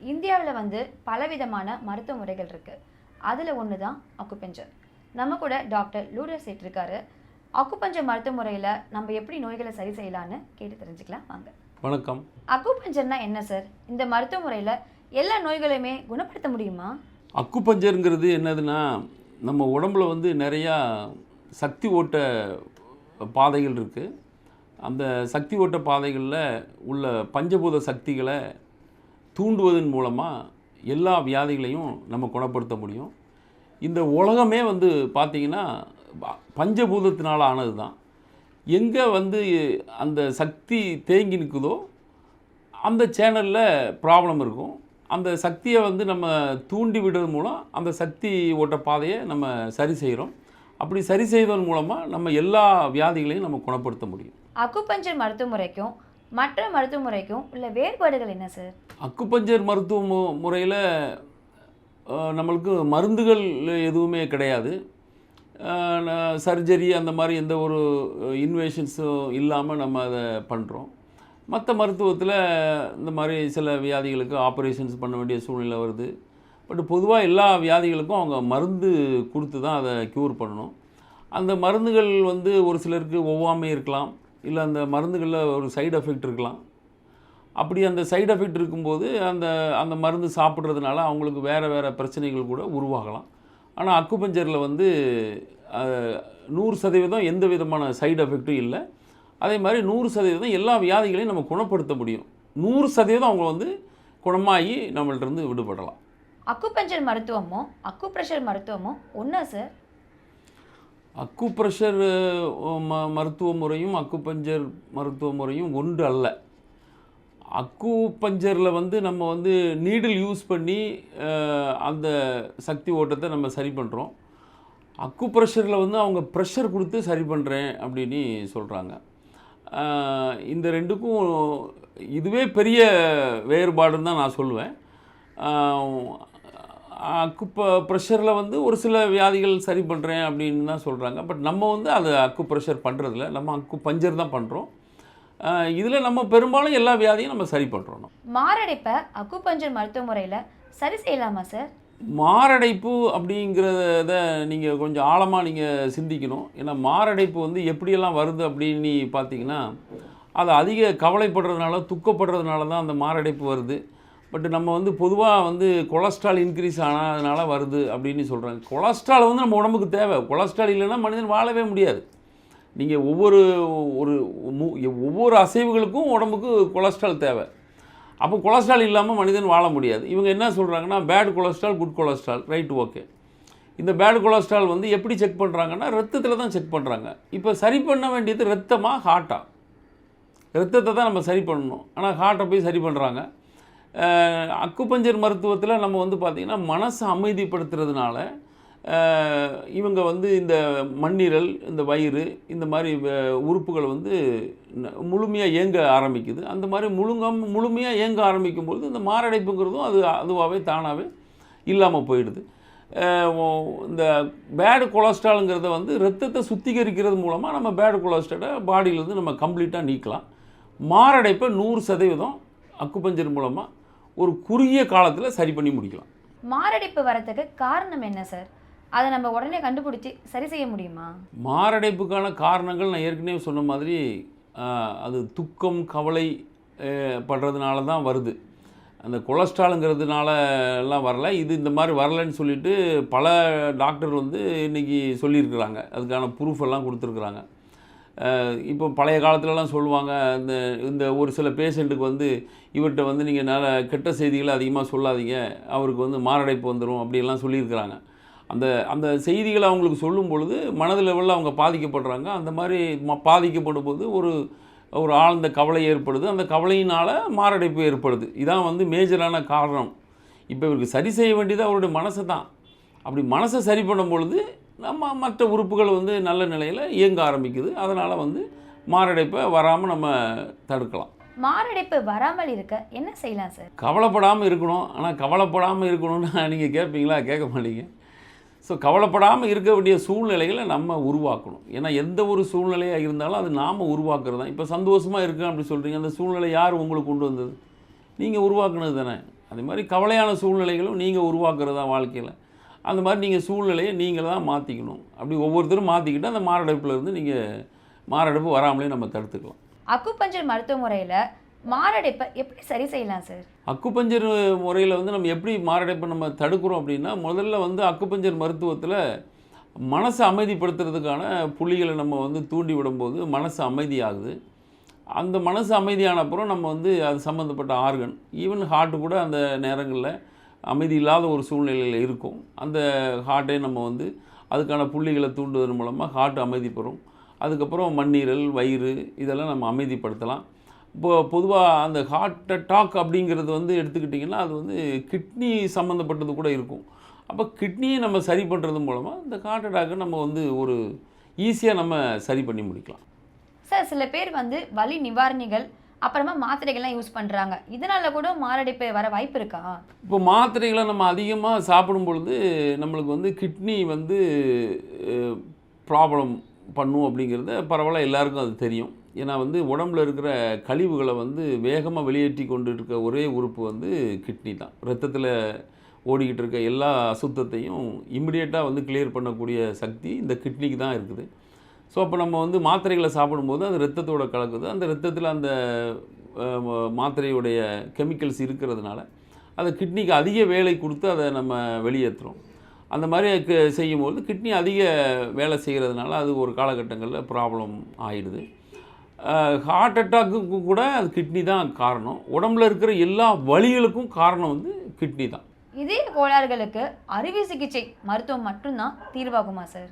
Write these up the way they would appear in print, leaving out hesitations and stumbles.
இந்தியாவில் பலவிதமான மருத்துவ முறைகள் இருக்குது. அதில் ஒன்று தான் அக்குபஞ்சர். நம்ம கூட டாக்டர் லூடர் சேட் இருக்காரு. அக்குபஞ்சர் மருத்துவ முறையில் நம்ம எப்படி நோய்களை சரி செய்யலான்னு கேட்டு தெரிஞ்சுக்கலாம் வாங்க. வணக்கம். அக்குபஞ்சர்னா என்ன சார்? இந்த மருத்துவ முறையில் எல்லா நோய்களையுமே குணப்படுத்த முடியுமா? அக்குபஞ்சருங்கிறது என்னதுன்னா, நம்ம உடம்புல நிறையா சக்தி ஓட்ட பாதைகள் இருக்குது. அந்த சக்தி ஓட்ட பாதைகளில் உள்ள பஞ்சபூத சக்திகளை தூண்டுவதன் மூலமாக எல்லா வியாதிகளையும் நம்ம குணப்படுத்த முடியும். இந்த உலகமே பார்த்திங்கன்னா பஞ்சபூதத்தினால் ஆனது தான். எங்கே அந்த சக்தி தேங்கி நிற்குதோ அந்த சேனலில் ப்ராப்ளம் இருக்கும். அந்த சக்தியை நம்ம தூண்டி விடுறது மூலம் அந்த சக்தி ஓட்ட பாதையை நம்ம சரி செய்கிறோம். அப்படி சரி செய்வதன் மூலமாக நம்ம எல்லா வியாதிகளையும் நம்ம குணப்படுத்த முடியும். அக்குபஞ்சர் மருத்துவ முறைக்கும் மற்ற மருத்துவ முறைக்கும் உள்ள வேறுபாடுகள் என்ன சார்? அக்குபஞ்சர் மருத்துவ முறையில் நம்மளுக்கு மருந்துகள் எதுவுமே கிடையாது. சர்ஜரி அந்த மாதிரி எந்த ஒரு இன்வேஷன்ஸும் இல்லாமல் நம்ம அதை பண்ணுறோம். மற்ற மருத்துவத்தில் இந்த மாதிரி சில வியாதிகளுக்கு ஆப்ரேஷன்ஸ் பண்ண வேண்டிய சூழ்நிலை வருது. பட் பொதுவாக எல்லா வியாதிகளுக்கும் அவங்க மருந்து கொடுத்து தான் அதை க்யூர் பண்ணணும். அந்த மருந்துகள் ஒரு சிலருக்கு ஒவ்வாமை இருக்கலாம், இல்லை அந்த மருந்துகளில் ஒரு சைடு எஃபெக்ட் இருக்கலாம். அப்படி அந்த சைடு எஃபெக்ட் இருக்கும்போது அந்த மருந்து சாப்பிட்றதுனால அவங்களுக்கு வேறு பிரச்சனைகள் கூட உருவாகலாம். ஆனால் அக்குபஞ்சரில் 100% எந்த விதமான சைடு எஃபெக்ட்டும் இல்லை. அதே மாதிரி 100% எல்லா வியாதிகளையும் நம்ம குணப்படுத்த முடியும். 100% அவங்க குணமாகி நம்மள்ட்ட விடுபடலாம். அக்குபஞ்சர் மருத்துவமும் அக்குப்ரெஷர் மருத்துவமும் ஒன்றா சார்? அக்குப்ரெஷர் மருத்துவ முறையும் அக்குபஞ்சர் மருத்துவ முறையும் ஒன்று அல்ல. அக்குபஞ்சரில் நம்ம நீடில் யூஸ் பண்ணி அந்த சக்தி ஓட்டத்தை நம்ம சரி பண்ணுறோம். அக்குப்ரெஷரில் அவங்க ப்ரெஷர் கொடுத்து சரி பண்ணுறேன் அப்படின்னு சொல்கிறாங்க. இந்த ரெண்டுக்கும் இதுவே பெரிய வேறுபாடுன்னு தான் நான் சொல்லுவேன். ப்ரெஷரில் ஒரு சில வியாதிகள் சரி பண்ணுறேன் அப்படின்னு தான் சொல்கிறாங்க. பட் நம்ம அது அக்குப்ரெஷர் பண்ணுறதில்ல, நம்ம அக்குபஞ்சர் தான் பண்ணுறோம். இதில் நம்ம பெரும்பாலும் எல்லா வியாதியும் நம்ம சரி பண்ணுறோம். மாரடைப்பை அக்குபஞ்சர் மருத்துவ முறையில் சரி செய்யலாமா சார்? மாரடைப்பு அப்படிங்கிறத நீங்கள் கொஞ்சம் ஆழமாக நீங்கள் சிந்திக்கணும். ஏன்னா மாரடைப்பு எப்படியெல்லாம் வருது அப்படின்னு பார்த்தீங்கன்னா, அது அதிக கவலைப்படுறதுனால துக்கப்படுறதுனால தான் அந்த மாரடைப்பு வருது. பட் நம்ம பொதுவாக கொலஸ்ட்ரால் இன்க்ரீஸ் ஆனதுனால வருது அப்படின்னு சொல்கிறாங்க. கொலஸ்ட்ரால் நம்ம உடம்புக்கு தேவை. கொலஸ்ட்ரால் இல்லைன்னா மனிதன் வாழவே முடியாது. நீங்கள் ஒவ்வொரு அசைவுகளுக்கும் உடம்புக்கு கொலஸ்ட்ரால் தேவை. அப்போ கொலஸ்ட்ரால் இல்லாமல் மனிதன் வாழ முடியாது. இவங்க என்ன சொல்கிறாங்கன்னா, bad cholesterol good cholesterol, right, okay. இந்த பேட் கொலஸ்ட்ரால் எப்படி செக் பண்ணுறாங்கன்னா, ரத்தத்தில் தான் செக் பண்ணுறாங்க. இப்போ சரி பண்ண வேண்டியது ரத்தமா ஹார்ட்டா? ரத்தத்தை தான் நம்ம சரி பண்ணணும். ஆனால் ஹார்ட்டை போய் சரி பண்ணுறாங்க. அக்குபஞ்சர் மருத்துவத்தில் நம்ம பார்த்திங்கன்னா மனசை அமைதிப்படுத்துறதுனால இவங்க இந்த மண்ணீரல், இந்த வயிறு, இந்த மாதிரி உறுப்புகள் முழுமையாக இயங்க ஆரம்பிக்குது. அந்த மாதிரி முழுமையாக இயங்க ஆரம்பிக்கும்பொழுது இந்த மாரடைப்புங்கிறதும் அதுவாகவே தானாகவே இல்லாமல் போயிடுது. இந்த பேடு கொலஸ்ட்ராலுங்கிறத ரத்தத்தை சுத்திகரிக்கிறது மூலமாக நம்ம பேடு கொலஸ்ட்ராலை பாடியிலேருந்து நம்ம கம்ப்ளீட்டாக நீக்கலாம். மாரடைப்பை 100% அக்குபஞ்சர் மூலமாக ஒரு குறுகிய காலத்தில் சரி பண்ணி முடிக்கலாம். மாரடைப்பு வரத்துக்கு காரணம் என்ன சார்? அதை நம்ம உடனே கண்டுபிடிச்சி சரி செய்ய முடியுமா? மாரடைப்புக்கான காரணங்கள் நான் ஏற்கனவே சொன்ன மாதிரி அது துக்கம், கவலை படுறதுனால தான் வருது. அந்த கொலஸ்ட்ராலுங்கிறதுனால எல்லாம் வரல. இது இந்த மாதிரி வரலைன்னு சொல்லிட்டு பல டாக்டர் இன்றைக்கி சொல்லியிருக்கிறாங்க. அதுக்கான ப்ரூஃப் எல்லாம் கொடுத்துருக்குறாங்க. இப்போ பழைய காலத்துலலாம் சொல்லுவாங்க, இந்த ஒரு சில பேஷண்ட்டுக்கு இவர்கிட்ட நீங்கள் கெட்ட செய்திகளை அதிகமாக சொல்லாதீங்க, அவருக்கு மாரடைப்பு வந்துடும் அப்படியெல்லாம் சொல்லியிருக்கிறாங்க. அந்த செய்திகளை அவங்களுக்கு சொல்லும் பொழுது மனது லெவலில் அவங்க பாதிக்கப்படுறாங்க. அந்த மாதிரி பாதிக்கப்படும் போது ஒரு ஆழ்ந்த கவலை ஏற்படுது. அந்த கவலையினால் மாரடைப்பு ஏற்படுது. இதான் மேஜரான காரணம். இப்போ இவருக்கு சரி செய்ய வேண்டியது அவருடைய மனசை தான். அப்படி மனசை சரி பண்ணும் பொழுது நம்ம மற்ற உறுப்புகள் நல்ல நிலையில் இயங்க ஆரம்பிக்குது. அதனால் மாரடைப்பை வராமல் நம்ம தடுக்கலாம். மாரடைப்பு வராமல் இருக்க என்ன செய்யலாம் சார்? கவலைப்படாமல் இருக்கணும். ஆனால் கவலைப்படாமல் இருக்கணும்னா நீங்கள் கேட்பீங்களா? கேட்க மாட்டீங்க. ஸோ கவலைப்படாமல் இருக்க வேண்டிய சூழ்நிலைகளை நம்ம உருவாக்கணும். ஏன்னா எந்த ஒரு சூழ்நிலையாக இருந்தாலும் அது நாம் உருவாக்குறது தான். இப்போ சந்தோஷமாக இருக்கேன் அப்படி சொல்கிறீங்க, அந்த சூழ்நிலை யார் உங்களுக்கு கொண்டு வந்தது? நீங்கள் உருவாக்குனது தானே. அதே மாதிரி கவலையான சூழ்நிலைகளும் நீங்கள் உருவாக்குறது தான் வாழ்க்கையில். அந்த மாதிரி நீங்கள் சூழ்நிலையை நீங்கள் தான் மாற்றிக்கணும். அப்படி ஒவ்வொருத்தரும் மாற்றிக்கிட்டு அந்த மாரடைப்புலேருந்து நீங்கள் மாரடைப்பு வராமலே நம்ம தடுத்துக்கலாம். அக்குபஞ்சர் மருத்துவ முறையில் மாரடைப்பை எப்படி சரி செய்யலாம் சார்? அக்குபஞ்சர் முறையில் வந்து நம்ம எப்படி மாரடைப்பை நம்ம தடுக்கிறோம் அப்படின்னா, முதல்ல வந்து அக்குபஞ்சர் மருத்துவத்தில் மனசை அமைதிப்படுத்துறதுக்கான புள்ளிகளை நம்ம வந்து தூண்டி விடும்போது மனசு அமைதியாகுது. அந்த மனசு அமைதியான அப்புறம் நம்ம வந்து அது சம்மந்தப்பட்ட ஆர்கன், ஈவன் ஹார்ட்டு கூட அந்த நேரங்களில் அமைதி இல்லாத ஒரு சூழ்நிலையில் இருக்கும். அந்த ஹார்ட்டை நம்ம வந்து அதுக்கான புள்ளிகளை தூண்டுவதன் மூலமாக ஹார்ட் அமைதி பெறும். அதுக்கப்புறம் மண்ணீரல், வயிறு இதெல்லாம் நம்ம அமைதிப்படுத்தலாம். இப்போது பொதுவாக அந்த ஹார்ட் அட்டாக் அப்படிங்கிறது வந்து எடுத்துக்கிட்டிங்கன்னா அது வந்து கிட்னி சம்மந்தப்பட்டது கூட இருக்கும். அப்போ கிட்னியை நம்ம சரி பண்ணுறது மூலமாக இந்த ஹார்ட் அட்டாக்கை நம்ம வந்து ஒரு ஈஸியாக நம்ம சரி பண்ணி முடிக்கலாம். சார், சில பேர் வந்து வலி நிவாரணிகள் அப்புறமா மாத்திரைகள்லாம் யூஸ் பண்ணுறாங்க. இதனால் கூட மாரடைப்பு வர வாய்ப்பு இருக்கா? இப்போ மாத்திரைகளை நம்ம அதிகமாக சாப்பிடும் பொழுது நம்மளுக்கு வந்து கிட்னி வந்து ப்ராப்ளம் பண்ணும் அப்படிங்கிறத பரவாயில்ல, எல்லாருக்கும் அது தெரியும். ஏன்னா வந்து உடம்புல இருக்கிற கழிவுகளை வந்து வேகமாக வெளியேற்றி கொண்டு இருக்க ஒரே உறுப்பு வந்து கிட்னி தான். ரத்தத்தில் ஓடிக்கிட்டு இருக்க எல்லா அசுத்தத்தையும் இமிடியேட்டாக வந்து கிளியர் பண்ணக்கூடிய சக்தி இந்த கிட்னிக்கு தான் இருக்குது. ஸோ அப்போ நம்ம வந்து மாத்திரைகளை சாப்பிடும்போது அது ரத்தத்தோட கலக்குது. அந்த ரத்தத்தில் அந்த மாத்திரையுடைய கெமிக்கல்ஸ் இருக்கிறதுனால அது கிட்னிக்கு அதிக வேலை கொடுத்து அதை நம்ம வெளியேற்றுறோம். அந்த மாதிரி செய்யும்போது கிட்னி அதிக வேலை செய்கிறதுனால அது ஒரு காலகட்டங்களில் ப்ராப்ளம் ஆகிடுது. ஹார்ட் அட்டாக்கு கூட அது கிட்னி தான் காரணம். உடம்புல இருக்கிற எல்லா வலிகளுக்கும் காரணம் வந்து கிட்னி தான். இதய கோளாறுகளுக்கு அறுவை சிகிச்சை மருத்துவம் மட்டும்தான் தீர்வாகுமா சார்?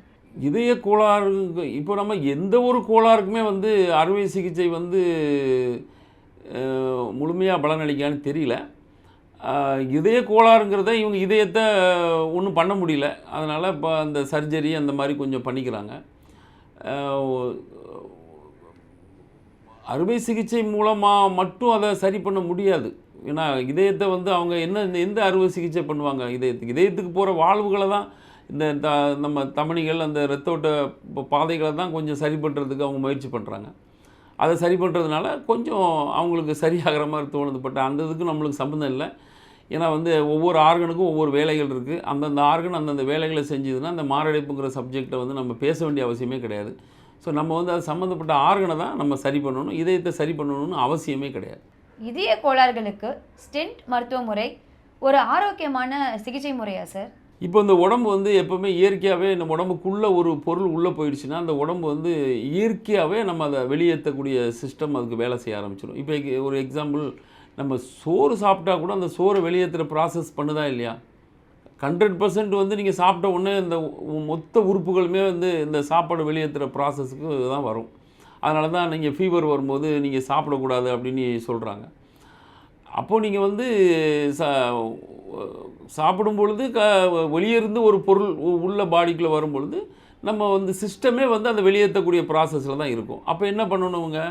இதய கோளாறு இப்போ நம்ம எந்த ஒரு கோளாறுக்குமே வந்து அறுவை சிகிச்சை வந்து முழுமையாக பலனளிக்கான்னு தெரியல. இதய கோளாறுங்கிறத இவங்க இதயத்தை ஒன்றும் பண்ண முடியல, அதனால் இப்போ அந்த சர்ஜரி அந்த மாதிரி கொஞ்சம் பண்ணிக்கிறாங்க. அறுவை சிகிச்சை மூலமாக மட்டும் அதை சரி பண்ண முடியாது. ஏன்னா இதயத்தை வந்து அவங்க எந்த அறுவை சிகிச்சை பண்ணுவாங்க? இதயத்துக்கு போகிற வால்வுகளை தான் இந்த நம்ம தமனிகள் அந்த இரத்தோட்ட பாதைகளை தான் கொஞ்சம் சரி பண்ணுறதுக்கு அவங்க முயற்சி பண்ணுறாங்க. அதை சரி பண்ணுறதுனால கொஞ்சம் அவங்களுக்கு சரியாகிற மாதிரி தோணுது. பட் அந்த இதுக்கு நம்மளுக்கு சம்மந்தம் இல்லை. ஏன்னா வந்து ஒவ்வொரு ஆர்கனுக்கும் ஒவ்வொரு வேலைகள் இருக்குது. அந்தந்த ஆர்கன் அந்தந்த வேலைகளை செஞ்சதுன்னா அந்த மாரடைப்புங்கிற சப்ஜெக்டை வந்து நம்ம பேச வேண்டிய அவசியமே கிடையாது. ஸோ நம்ம வந்து அது சம்மந்தப்பட்ட ஆர்கனை தான் நம்ம சரி பண்ணணும், இதயத்தை சரி பண்ணணும்னு அவசியமே கிடையாது. இதய கோளாறுகளுக்கு ஸ்டென்ட் மருத்துவ முறை ஒரு ஆரோக்கியமான சிகிச்சை முறையா சார்? இப்போ இந்த உடம்பு வந்து எப்போவுமே இயற்கையாகவே நம்ம உடம்புக்குள்ளே ஒரு பொருள் உள்ளே போயிடுச்சுன்னா அந்த உடம்பு வந்து இயற்கையாகவே நம்ம அதை வெளியேற்றக்கூடிய சிஸ்டம் அதுக்கு வேலை செய்ய ஆரம்பிச்சிடும். இப்போ ஒரு எக்ஸாம்பிள், நம்ம சோறு சாப்பிட்டா கூட அந்த சோறை வெளியேற்றுற ப்ராசஸ் பண்ணுதா இல்லையா? 100% வந்து நீங்கள் சாப்பிட்ட உடனே இந்த மொத்த உறுப்புகளுமே வந்து இந்த சாப்பாடு வெளியேற்றுற ப்ராசஸுக்கு தான் வரும். அதனால தான் நீங்கள் ஃபீவர் வரும்போது நீங்கள் சாப்பிடக்கூடாது அப்படின்னு சொல்கிறாங்க. அப்போது நீங்கள் வந்து சாப்பிடும் பொழுது வெளியேருந்து ஒரு பொருள் உள்ள பாடிக்குள்ளே வரும் பொழுது நம்ம வந்து சிஸ்டமே வந்து அந்த வெளியேற்றக்கூடிய ப்ராசஸில் தான் இருக்கும். அப்போ என்ன பண்ணணுங்க?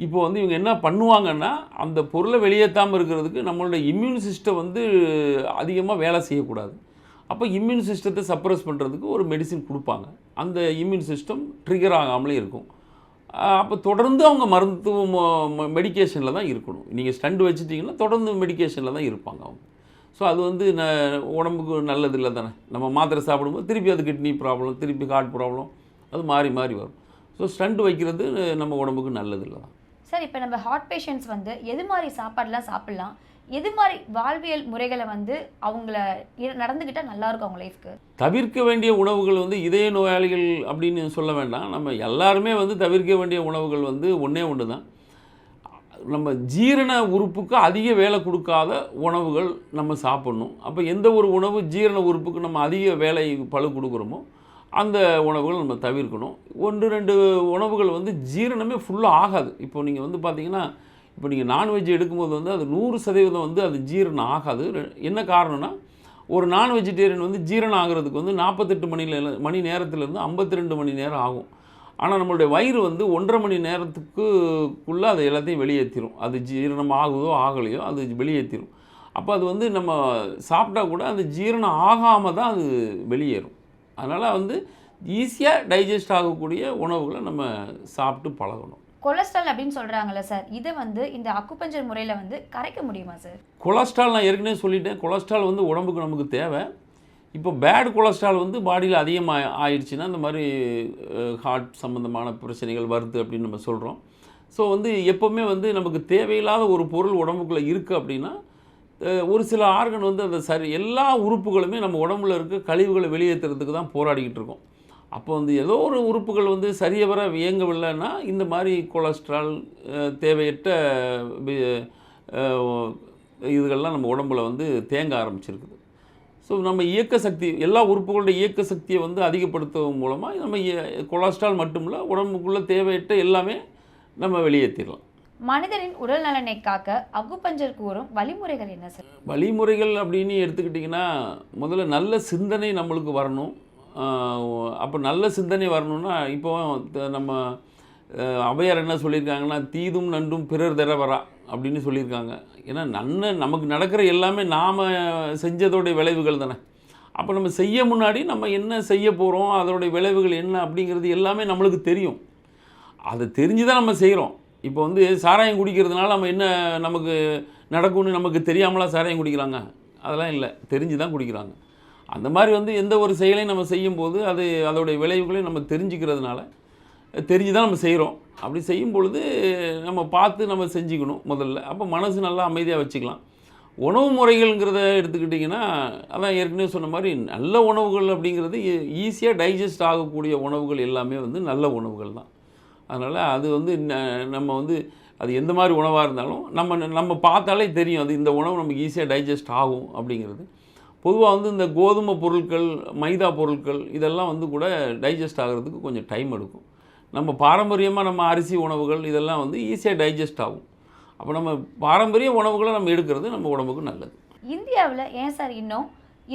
இப்போ வந்து இவங்க என்ன பண்ணுவாங்கன்னா, அந்த பொருளை வெளியேற்றாமல் இருக்கிறதுக்கு நம்மளோட இம்யூன் சிஸ்டம் வந்து அதிகமாக வேலை செய்யக்கூடாது. அப்போ இம்யூன் சிஸ்டத்தை சப்ரஸ் பண்ணுறதுக்கு ஒரு மெடிசின் கொடுப்பாங்க. அந்த இம்யூன் சிஸ்டம் ட்ரிகர் ஆகாமலே இருக்கும். அப்போ தொடர்ந்து அவங்க மெடிக்கேஷனில் தான் இருக்கணும். நீங்கள் ஸ்டண்ட் வச்சுட்டிங்கன்னா தொடர்ந்து மெடிக்கேஷனில் தான் இருப்பாங்க அவங்க. ஸோ அது வந்து உடம்புக்கு நல்லது இல்லை தானே. நம்ம மாத்திரை சாப்பிடும்போது திருப்பி அது கிட்னி ப்ராப்ளம், திருப்பி ஹார்ட் ப்ராப்ளம், அது மாறி மாறி வரும். ஸோ ஸ்டண்ட் வைக்கிறது நம்ம உடம்புக்கு நல்லது இல்லை தான். சார், இப்போ நம்ம ஹார்ட் பேஷண்ட்ஸ் வந்து எது மாதிரி சாப்பாடெலாம் சாப்பிட்லாம், எது மாதிரி வாழ்வியல் முறைகளை வந்து அவங்கள நடந்துக்கிட்டால் நல்லாயிருக்கும் அவங்க லைஃப்க்கு? தவிர்க்க வேண்டிய உணவுகள் வந்து இதய நோயாளிகள் அப்படின்னு சொல்ல வேண்டாம், நம்ம எல்லாருமே வந்து தவிர்க்க வேண்டிய உணவுகள் வந்து ஒன்று தான். நம்ம ஜீரண உறுப்புக்கு அதிக வேலை கொடுக்காத உணவுகள் நம்ம சாப்பிட்ணும். அப்போ எந்த ஒரு உணவு ஜீரண உறுப்புக்கு நம்ம அதிக வேலை பளு கொடுக்குறோமோ அந்த உணவுகள் நம்ம தவிர்க்கணும். 1-2 உணவுகள் வந்து ஜீரணமே ஃபுல்லாக ஆகாது. இப்போ நீங்கள் வந்து பார்த்தீங்கன்னா, இப்போ நீங்கள் நான்வெஜ் எடுக்கும்போது வந்து அது 100% வந்து அது ஜீரணம் ஆகாது. என்ன காரணம்னா, ஒரு நான் வெஜிடேரியன் வந்து ஜீரணம் ஆகிறதுக்கு வந்து 48 மணி நேரத்துலேருந்து 52 மணி நேரம் ஆகும். ஆனால் நம்மளுடைய வயிறு வந்து 1.5 மணி நேரத்துக்குள்ளே அது எல்லாத்தையும் வெளியேற்றிடும். அது ஜீரணம் ஆகுதோ ஆகலையோ அது வெளியேற்றிடும். அப்போ அது வந்து நம்ம சாப்பிட்டா கூட அது ஜீரணம் ஆகாமல் தான் அது வெளியேறும். அதனால் வந்து ஈஸியாக டைஜஸ்ட் ஆகக்கூடிய உணவுகளை நம்ம சாப்பிட்டு பழகணும். கொலஸ்ட்ரால் அப்படின்னு சொல்றாங்கல்ல சார், இதை வந்து இந்த அக்குபஞ்சர் முறையில வந்து கரைக்க முடியுமா சார்? கொலஸ்ட்ரால் நான் ஏற்கனவே சொல்லிட்டேன். கொலஸ்ட்ரால் வந்து உடம்புக்கு நமக்கு தேவை. இப்போ பேட் கொலஸ்ட்ரால் வந்து பாடியில் அதிகமாக ஆயிடுச்சுன்னா இந்த மாதிரி ஹார்ட் சம்மந்தமான பிரச்சனைகள் வருது அப்படின்னு நம்ம சொல்கிறோம். ஸோ வந்து எப்போவுமே வந்து நமக்கு தேவையில்லாத ஒரு பொருள் உடம்புக்குள்ளே இருக்குது அப்படின்னா ஒரு சில ஆர்கன் வந்து அந்த எல்லா உறுப்புகளுமே நம்ம உடம்புல இருக்க கழிவுகளை வெளியேற்றுறதுக்கு தான் போராடிக்கிட்டு இருக்கோம். அப்போ வந்து ஏதோ ஒரு உறுப்புகள் வந்து சரியவர இயங்கவில்லைன்னா இந்த மாதிரி கொலஸ்ட்ரால் தேவையற்ற இதுகள்லாம் நம்ம உடம்புல வந்து தேங்க ஆரம்பிச்சிருக்குது. ஸோ நம்ம இயக்க சக்தி எல்லா உறுப்புகளோட இயக்க சக்தியை வந்து அதிகப்படுத்துவதன் மூலமாக நம்ம கொலஸ்ட்ரால் மட்டுமில்ல உடம்புக்குள்ளே தேவையற்ற எல்லாமே நம்ம வெளியேற்றிடலாம். மனிதனின் உடல் நலனை காக்க அக்குபஞ்சர் கூறும் வழிமுறைகள் என்ன சார்? வழிமுறைகள் அப்படின்னு எடுத்துக்கிட்டிங்கன்னா முதல்ல நல்ல சிந்தனை நம்மளுக்கு வரணும். அப்போ நல்ல சிந்தனை வரணும்னா இப்போ நம்ம ஔவையார் என்ன சொல்லியிருக்காங்கன்னா, தீதும் நன்றும் பிறர் தரவரா அப்படின்னு சொல்லியிருக்காங்க. ஏன்னா நமக்கு நடக்கிற எல்லாமே நாம் செஞ்சதோடைய விளைவுகள் தானே. அப்போ நம்ம செய்ய முன்னாடி நம்ம என்ன செய்ய போகிறோம், அதோடைய விளைவுகள் என்ன அப்படிங்கிறது எல்லாமே நம்மளுக்கு தெரியும். அதை தெரிஞ்சு தான் நம்ம செய்கிறோம். இப்போ வந்து சாராயம் குடிக்கிறதுனால நம்ம என்ன நமக்கு நடக்கும்னு நமக்கு தெரியாமலாம் சாராயம் குடிக்கிறாங்க? அதெல்லாம் இல்லை, தெரிஞ்சு தான் குடிக்கிறாங்க. அந்த மாதிரி வந்து எந்த ஒரு செயலையும் நம்ம செய்யும்போது அதோடைய விளைவுகளையும் நம்ம தெரிஞ்சுக்கிறதுனால தெரிஞ்சு தான் நம்ம செய்கிறோம். அப்படி செய்யும் பொழுது நம்ம பார்த்து நம்ம செஞ்சுக்கணும் முதல்ல. அப்போ மனசு நல்லா அமைதியாக வச்சுக்கலாம். உணவு முறைகள்ங்கிறத எடுத்துக்கிட்டிங்கன்னா, அதான் ஏற்கனவே சொன்ன மாதிரி நல்ல உணவுகள் அப்படிங்கிறது ஈஸியாக டைஜஸ்ட் ஆகக்கூடிய உணவுகள் எல்லாமே வந்து நல்ல உணவுகள் தான். அதனால் அது வந்து நம்ம வந்து அது எந்த மாதிரி உணவாக இருந்தாலும் நம்ம பார்த்தாலே தெரியும் அது இந்த உணவு நமக்கு ஈஸியாக டைஜஸ்ட் ஆகும் அப்படிங்கிறது. பொதுவாக வந்து இந்த கோதுமை பொருட்கள், மைதா பொருட்கள் இதெல்லாம் வந்து கூட டைஜஸ்ட் ஆகிறதுக்கு கொஞ்சம் டைம் எடுக்கும். நம்ம பாரம்பரியமாக நம்ம அரிசி உணவுகள் இதெல்லாம் வந்து ஈஸியாக டைஜஸ்ட் ஆகும். அப்போ நம்ம பாரம்பரிய உணவுகளை நம்ம எடுக்கிறது நம்ம உடம்புக்கு நல்லது. இந்தியாவில் ஏன் சார் இன்னும்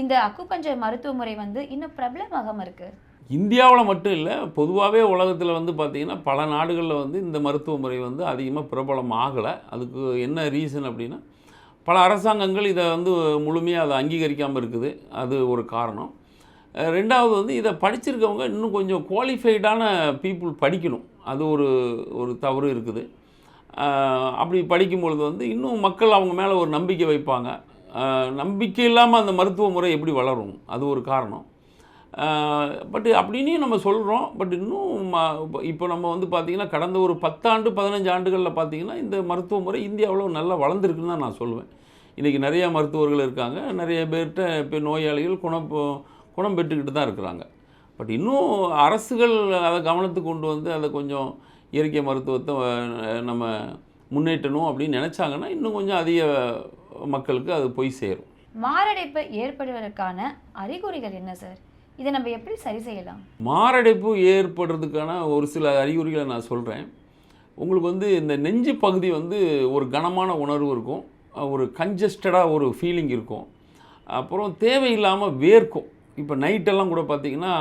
இந்த அக்குபஞ்சர் மருத்துவ முறை வந்து இன்னும் பிரபலமாகாமல் இருக்குது? இந்தியாவில் மட்டும் இல்லை, பொதுவாகவே உலகத்தில் வந்து பார்த்திங்கன்னா பல நாடுகளில் வந்து இந்த மருத்துவ முறை வந்து அதிகமாக பிரபலம் ஆகலை. அதுக்கு என்ன ரீசன் அப்படின்னா, பல அரசாங்கங்கள் இதை வந்து முழுமையாக அதை அங்கீகரிக்காமல் இருக்குது. அது ஒரு காரணம். ரெண்டாவது வந்து இதை படிச்சிருக்கவங்க இன்னும் கொஞ்சம் குவாலிஃபைடான பீப்புள் படிக்கணும். அது ஒரு தவறு இருக்குது. அப்படி படிக்கும்பொழுது வந்து இன்னும் மக்கள் அவங்க மேலே ஒரு நம்பிக்கை வைப்பாங்க. நம்பிக்கை இல்லாமல் அந்த மருத்துவ முறை எப்படி வளரும்? அது ஒரு காரணம். பட் அப்படின்னு நம்ம சொல்கிறோம். பட் இன்னும் இப்போ நம்ம வந்து பார்த்திங்கன்னா கடந்த ஒரு 10 ஆண்டு 15 ஆண்டுகளில் பார்த்திங்கன்னா இந்த மருத்துவ முறை இந்தியாவில் நல்லா வளர்ந்துருக்குன்னு தான் நான் சொல்லுவேன். இன்றைக்கி நிறையா மருத்துவர்கள் இருக்காங்க. நிறைய பேர்கிட்ட இப்போ நோயாளிகள் குணம் பெற்றுக்கிட்டு தான் இருக்கிறாங்க. பட் இன்னும் அரசுகள் அதை கவனத்துக்கு கொண்டு வந்து அதை கொஞ்சம் இயற்கை மருத்துவத்தை நம்ம முன்னேற்றணும் அப்படின்னு நினச்சாங்கன்னா இன்னும் கொஞ்சம் அதிக மக்களுக்கு அது போய் சேரும். மாரடைப்பு ஏற்படுவதற்கான அறிகுறிகள் என்ன சார்? இதை நம்ம எப்படி சரி செய்யலாம்? மாரடைப்பு ஏற்படுறதுக்கான ஒரு சில அறிகுறிகளை நான் சொல்கிறேன். உங்களுக்கு வந்து இந்த நெஞ்சு பகுதி வந்து ஒரு கனமான உணர்வு இருக்கும். ஒரு கன்ஜஸ்டடாக ஒரு ஃபீலிங் இருக்கும். அப்புறம் தேவையில்லாமல் வேர்க்கும். இப்போ நைட்டெல்லாம் கூட பார்த்திங்கன்னா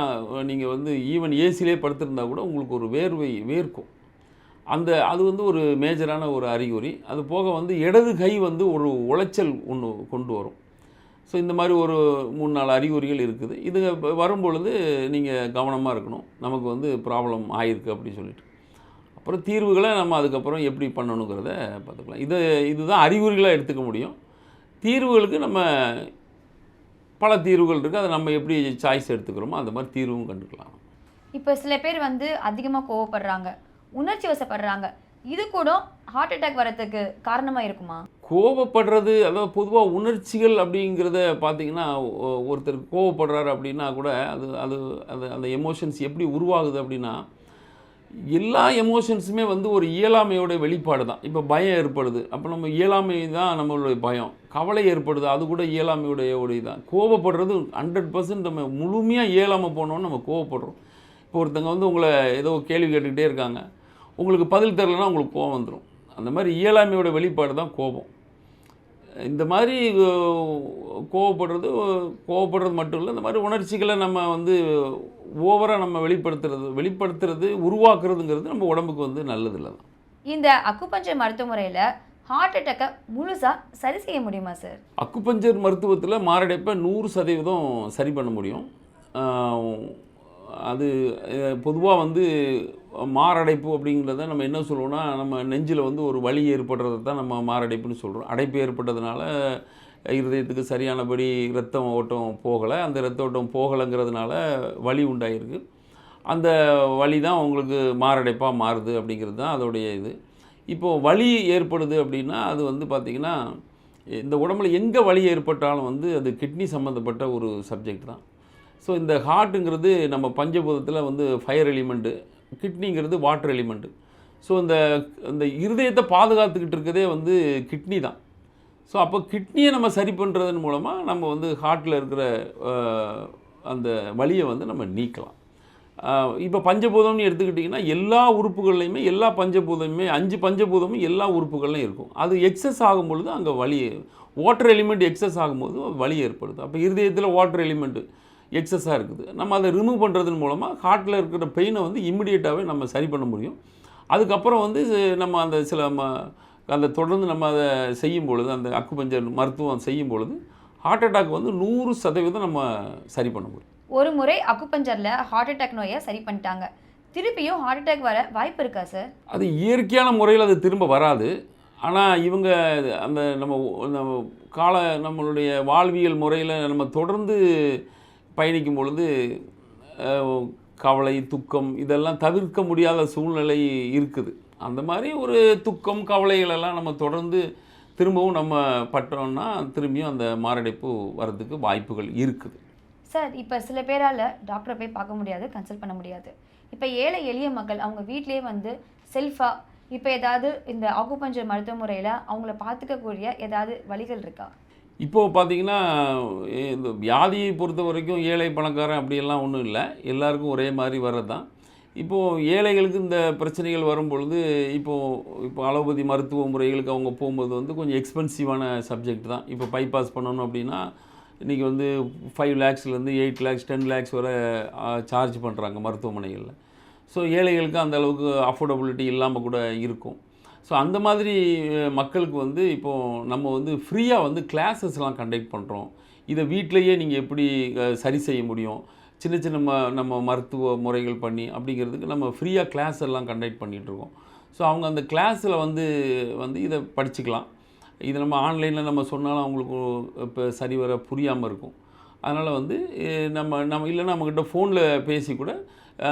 நீங்கள் வந்து ஈவன் ஏசிலே படுத்திருந்தா கூட உங்களுக்கு ஒரு வேர்க்கும். அது வந்து ஒரு மேஜரான ஒரு அறிகுறி. அது போக வந்து இடது கை வந்து ஒரு உளைச்சல் ஒன்று கொண்டு வரும். ஸோ இந்த மாதிரி ஒரு 3-4 அறிகுறிகள் இருக்குது. இது வரும்பொழுது நீங்கள் கவனமாக இருக்கணும். நமக்கு வந்து ப்ராப்ளம் ஆகிருக்கு அப்படின்னு சொல்லிட்டு. அப்புறம் தீர்வுகளை நம்ம அதுக்கப்புறம் எப்படி பண்ணணுங்கிறத பார்த்துக்கலாம். இதுதான் அறிகுறிகளாக எடுத்துக்க முடியும். தீர்வுகளுக்கு நம்ம பல தீர்வுகள் இருக்குது. அதை நம்ம எப்படி சாய்ஸ் எடுத்துக்கிறோமோ அந்த மாதிரி தீர்வும் கண்டுக்கலாம். இப்போ சில பேர் வந்து அதிகமாக கோவப்படுறாங்க, உணர்ச்சி வசப்படுறாங்க. இது கூட ஹார்ட் அட்டாக் வரதுக்கு காரணமாக இருக்குமா? கோவப்படுறது, அதாவது பொதுவாக உணர்ச்சிகள் அப்படிங்கிறத பார்த்திங்கன்னா ஒருத்தர் கோவப்படுறாரு அப்படின்னா கூட அந்த எமோஷன்ஸ் எப்படி உருவாகுது அப்படின்னா, எல்லா எமோஷன்ஸுமே வந்து ஒரு இயலாமையோட வெளிப்பாடு தான். இப்போ பயம் ஏற்படுது, அப்போ நம்ம இயலாமை தான் நம்மளுடைய பயம். கவலை ஏற்படுது, அது கூட இயலாமையுடைய தான். கோவப்படுறது 100% நம்ம முழுமையாக இயலாமல் போனோன்னு நம்ம கோவப்படுறோம். இப்போ ஒருத்தங்க வந்து உங்களை ஏதோ கேள்வி கேட்டுக்கிட்டே இருக்காங்க, உங்களுக்கு பதில் தரலைன்னா உங்களுக்கு கோபம் வந்துடும். அந்த மாதிரி இயலாமையோட வெளிப்பாடு தான் கோபம். இந்த மாதிரி கோவப்படுறது மட்டும் இல்லை, இந்த மாதிரி உணர்ச்சிகளை நம்ம வந்து ஓவராக நம்ம வெளிப்படுத்துறது உருவாக்குறதுங்கிறது நம்ம உடம்புக்கு வந்து நல்லதில்லை தான். இந்த அக்குபஞ்சர் மருத்துவ முறையில் ஹார்ட் அட்டாக்கை முழுசாக சரி செய்ய முடியுமா சார்? அக்குபஞ்சர் மருத்துவத்தில் மாரடைப்பை 100% சரி பண்ண முடியும். அது பொதுவாக வந்து மாரடைப்பு அப்படிங்கிறத நம்ம என்ன சொல்லுவோம்னா, நம்ம நெஞ்சில் வந்து ஒரு வலி ஏற்படுறத தான் நம்ம மாரடைப்புன்னு சொல்கிறோம். அடைப்பு ஏற்பட்டதுனால இருதயத்துக்கு சரியானபடி இரத்த ஓட்டம் போகலை, அந்த இரத்த ஓட்டம் போகலைங்கிறதுனால வலி உண்டாயிருக்கு. அந்த வலி தான் உங்களுக்கு மாரடைப்பாக மாறுது அப்படிங்கிறது தான் அதோடைய இது. இப்போது வலி ஏற்படுது அப்படின்னா அது வந்து பார்த்திங்கன்னா, இந்த உடம்புல எங்கே வலி ஏற்பட்டாலும் வந்து அது கிட்னி சம்மந்தப்பட்ட ஒரு சப்ஜெக்ட் தான். ஸோ இந்த ஹார்ட்டுங்கிறது நம்ம பஞ்சபூதத்தில் வந்து ஃபயர் எலிமெண்ட்டு, கிட்னிங்கிறது வாட்டர் எலிமெண்ட்டு. ஸோ இந்த இந்த இருதயத்தை பாதுகாத்துக்கிட்டு இருக்கதே வந்து கிட்னி தான். ஸோ அப்போ கிட்னியை நம்ம சரி பண்ணுறதன் மூலமாக நம்ம வந்து ஹார்ட்டில் இருக்கிற அந்த வலியை வந்து நம்ம நீக்கலாம். இப்போ பஞ்சபூதம்னு எடுத்துக்கிட்டிங்கன்னா எல்லா உறுப்புகள்லையுமே எல்லா பஞ்சபூதமுமே 5 பஞ்சபூதமும் எல்லா உறுப்புகள்லையும் இருக்கும். அது எக்ஸஸ் ஆகும்பொழுது அங்கே வலி, வாட்டர் எலிமெண்ட் எக்ஸஸ் ஆகும்போது வலி ஏற்படுது. அப்போ இருதயத்தில் வாட்டர் எலிமெண்ட்டு எக்ஸஸாக இருக்குது. நம்ம அதை ரிமூவ் பண்ணுறதன் மூலமாக ஹார்ட்டில் இருக்கிற பெயினை வந்து இம்மிடியேட்டாகவே நம்ம சரி பண்ண முடியும். அதுக்கப்புறம் வந்து நம்ம அந்த சில அந்த தொடர்ந்து நம்ம அதை செய்யும் பொழுது, அந்த அக்குபஞ்சர் மருத்துவம் செய்யும் பொழுது ஹார்ட் அட்டாக் வந்து 100% நம்ம சரி பண்ண முடியும். ஒரு முறை அக்குபஞ்சரில் ஹார்ட் அட்டாக் நோயை சரி பண்ணிட்டாங்க, திருப்பியும் ஹார்ட் அட்டாக் வர வாய்ப்பு இருக்கா சார்? அது இயற்கையான முறையில் அது திரும்ப வராது. ஆனால் இவங்க அந்த நம்மளுடைய வாழ்வியல் முறையில் நம்ம தொடர்ந்து பயணிக்கும் பொழுது கவலை, துக்கம் இதெல்லாம் தவிர்க்க முடியாத சூழ்நிலை இருக்குது. அந்த மாதிரி ஒரு துக்கம், கவலைகளெல்லாம் நம்ம தொடர்ந்து திரும்பவும் நம்ம பட்டோம்னா திரும்பியும் அந்த மாரடைப்பு வர்றதுக்கு வாய்ப்புகள் இருக்குது. சார், இப்போ சில பேரால் டாக்டரை போய் பார்க்க முடியாது, கன்சல்ட் பண்ண முடியாது. இப்போ ஏழை எளிய மக்கள் அவங்க வீட்டிலேயே வந்து செல்ஃபாக இப்போ ஏதாவது இந்த அக்குபஞ்சர் மருத்துவ முறையில் அவங்கள பார்த்துக்கக்கூடிய ஏதாவது வழிகள் இருக்கா? இப்போது பார்த்திங்கன்னா, இந்த வியாதியை பொறுத்த வரைக்கும் ஏழை பணக்காரன் அப்படியெல்லாம் ஒன்றும் இல்லை, எல்லாருக்கும் ஒரே மாதிரி வர்றது தான். இப்போது ஏழைகளுக்கு இந்த பிரச்சனைகள் வரும்பொழுது இப்போ அலோபதி மருத்துவ முறைகளுக்கு அவங்க போகும்போது வந்து கொஞ்சம் எக்ஸ்பென்சிவான சப்ஜெக்ட் தான். இப்போ பைபாஸ் பண்ணணும் அப்படின்னா இன்றைக்கி வந்து 5 lakhsலேருந்து 8 lakhs 10 lakhs வரை சார்ஜ் பண்ணுறாங்க மருத்துவமனைகளில். ஸோ ஏழைகளுக்கு அந்த அளவுக்கு அஃபோர்டபிலிட்டி இல்லாமல் கூட இருக்கும். ஸோ அந்த மாதிரி மக்களுக்கு வந்து இப்போது நம்ம வந்து ஃப்ரீயாக வந்து கிளாஸஸ்லாம் கண்டக்ட் பண்ணுறோம். இதை வீட்டிலையே நீங்கள் எப்படி சரி செய்ய முடியும், சின்ன சின்ன நம்ம மருத்துவ முறைகள் பண்ணி அப்படிங்கிறதுக்கு நம்ம ஃப்ரீயாக கிளாஸ் எல்லாம் கண்டக்ட் பண்ணிகிட்ருக்கோம். ஸோ அவங்க அந்த கிளாஸில் வந்து இதை படிச்சுக்கலாம். இது நம்ம ஆன்லைனில் நம்ம சொன்னாலும் அவங்களுக்கு இப்போ சரிவர புரியாமல் இருக்கும். அதனால் வந்து நம்ம இல்லைன்னா நம்மக்கிட்ட ஃபோனில் பேசி கூட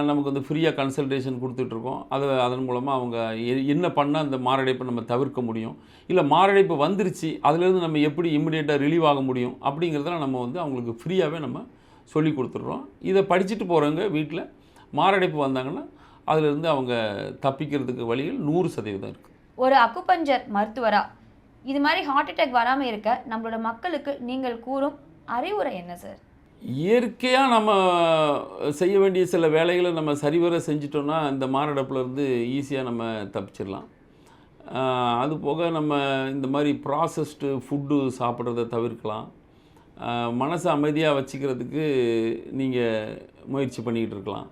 நமக்கு வந்து ஃப்ரீயாக கன்சல்டேஷன் கொடுத்துட்ருக்கோம். அதன் மூலமாக அவங்க என்ன பண்ணால் அந்த மாரடைப்பை நம்ம தவிர்க்க முடியும், இல்லை மாரடைப்பு வந்துருச்சு அதுலேருந்து நம்ம எப்படி இம்மிடியேட்டாக ரிலீவ் ஆக முடியும் அப்படிங்கிறதெல்லாம் நம்ம வந்து அவங்களுக்கு ஃப்ரீயாகவே நம்ம சொல்லி கொடுத்துட்றோம். இதை படிச்சுட்டு போகிறவங்க வீட்டில் மாரடைப்பு வந்தாங்கன்னா அதிலிருந்து அவங்க தப்பிக்கிறதுக்கு வழிகள் 100% இருக்குது. ஒரு அக்குபஞ்சர் மருத்துவராக இது மாதிரி ஹார்ட் அட்டாக் வராமல் இருக்க நம்மளோட மக்களுக்கு நீங்கள் கூறும் அறிவுரை என்ன சார்? இயற்கையாக நம்ம செய்ய வேண்டிய சில வேலைகளை நம்ம சரிவர செஞ்சிட்டோன்னா இந்த மாரடைப்புலேருந்து ஈஸியாக நம்ம தப்பிச்சிடலாம். அது போக நம்ம இந்த மாதிரி ப்ராசஸ்டு ஃபுட்டு சாப்பிட்றத தவிர்க்கலாம். மனசை அமைதியாக வச்சுக்கிறதுக்கு நீங்கள் முயற்சி பண்ணிக்கிட்டு இருக்கலாம்.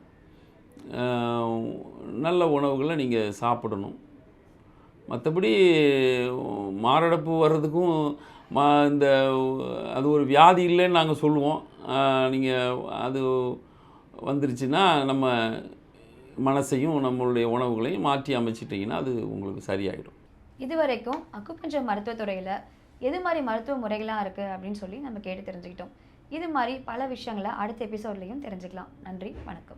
நல்ல உணவுகளை நீங்கள் சாப்பிடணும். மற்றபடி மாரடைப்பு வர்றதுக்கும் அது ஒரு வியாதி இல்லைன்னு நாங்கள் சொல்லுவோம். நீங்கள் அது வந்துருச்சுன்னா நம்ம மனசையும் நம்மளுடைய உணவுகளையும் மாற்றி அமைச்சிட்டிங்கன்னா அது உங்களுக்கு சரியாயிடும். இதுவரைக்கும் அக்குபஞ்சர் மருத்துவத்துறையில் எது மாதிரி மருத்துவ முறைகளாக இருக்குது அப்படின்னு சொல்லி நம்ம கேட்டு தெரிஞ்சுக்கிட்டோம். இது மாதிரி பல விஷயங்களை அடுத்த எபிசோட்லேயும் தெரிஞ்சுக்கலாம். நன்றி, வணக்கம்.